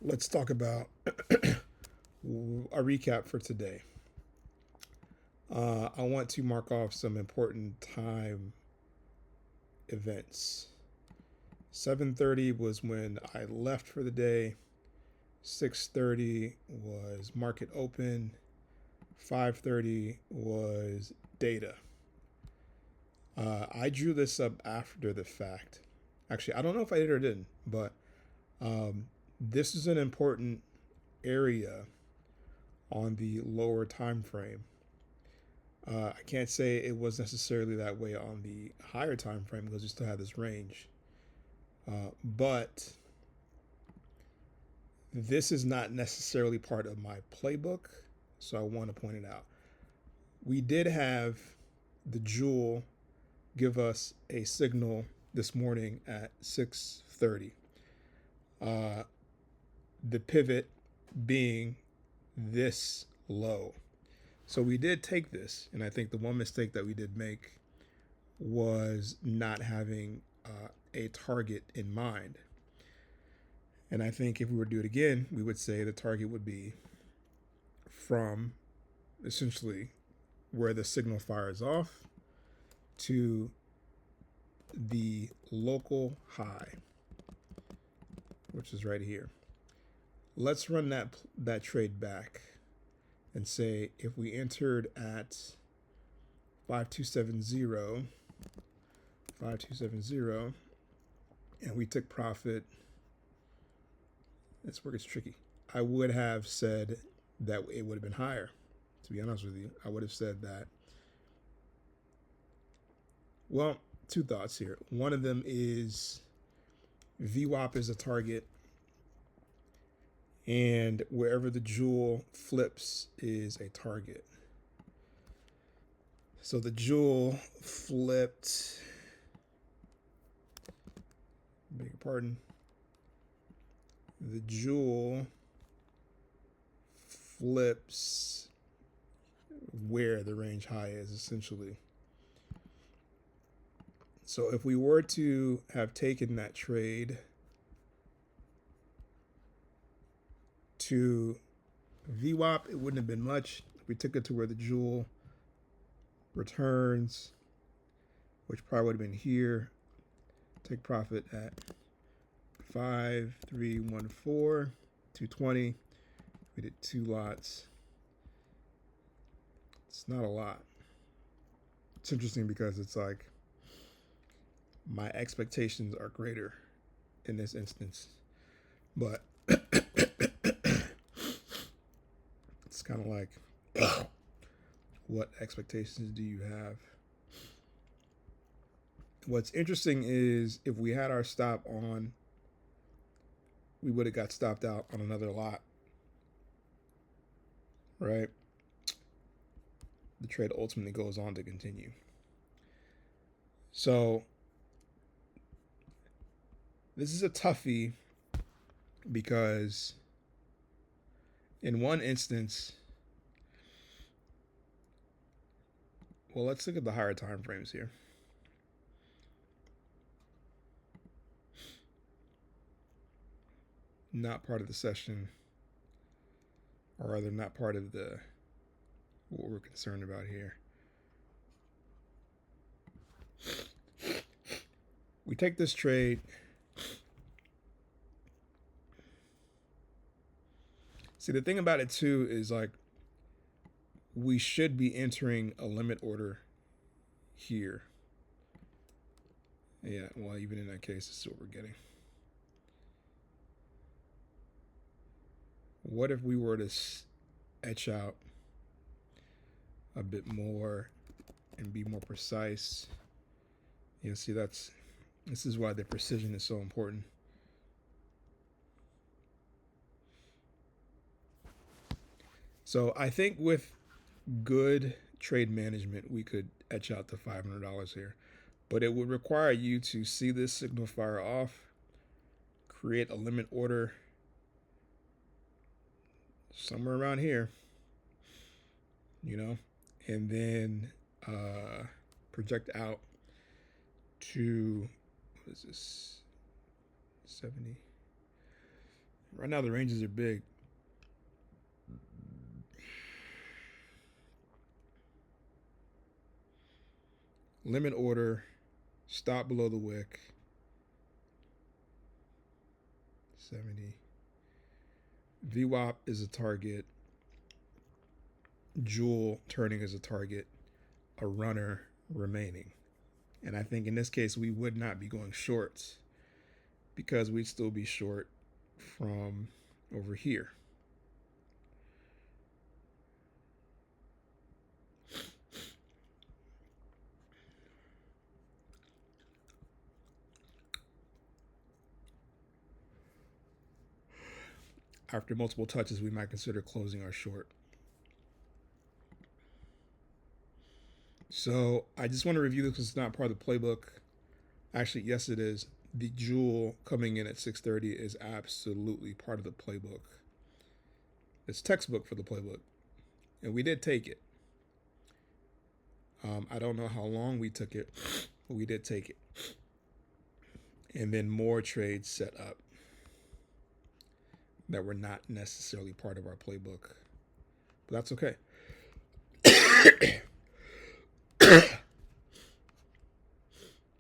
Let's talk about a recap for today. I want to mark off some important time events. 7:30 was when I left for the day. 6:30 was market open. 5:30 was data. I drew this up after the fact. Actually, I don't know if I did or didn't, but this is an important area on the lower time frame. I can't say it was necessarily that way on the higher time frame because we still have this range. But this is not necessarily part of my playbook, so I want to point it out. We did have the Jewel give us a signal this morning at 6:30. Uh, the pivot being this low. So we did take this, and I think the one mistake that we did make was not having a target in mind. And I think if we were to do it again, we would say the target would be from essentially where the signal fires off to the local high, which is right here. Let's run that trade back and say if we entered at 5270, 5270, and we took profit. This work is tricky. I would have said that it would have been higher. To be honest with you, I would have said that. Well, two thoughts here. One of them is VWAP is a target, and wherever the jewel flips is a target. So the jewel flipped, beg your pardon, the jewel flips where the range high is essentially. So if we were to have taken that trade to VWAP, it wouldn't have been much. We took it to where the jewel returns, which probably would have been here. Take profit at 5314, 220. We did two lots. It's not a lot. It's interesting because it's like my expectations are greater in this instance, but it's kind of like what expectations do you have? What's interesting is if we had our stop on, we would have got stopped out on another lot, right? The trade ultimately goes on to continue. So this is a toughie because in one instance, well, let's look at the higher time frames here. Not part of the session, or rather not part of the what we're concerned about here. We take this trade. See, the thing about it too is like we should be entering a limit order here. Yeah, well, even in that case, this is what we're getting. What if we were to etch out a bit more and be more precise? You know, see, this is why the precision is so important. So I think with good trade management, we could etch out the $500 here, but it would require you to see this signal fire off, create a limit order somewhere around here, you know, and then project out to, what is this, 70? Right now, the ranges are big. Limit order, stop below the wick. 70. VWAP is a target. Jewel turning is a target. A runner remaining. And I think in this case, we would not be going shorts because we'd still be short from over here. After multiple touches, we might consider closing our short. So I just want to review this because it's not part of the playbook. Actually, yes, it is. The jewel coming in at 630 is absolutely part of the playbook. It's textbook for the playbook. And we did take it. I don't know how long we took it, but we did take it. And then more trades set up that were not necessarily part of our playbook. But that's okay.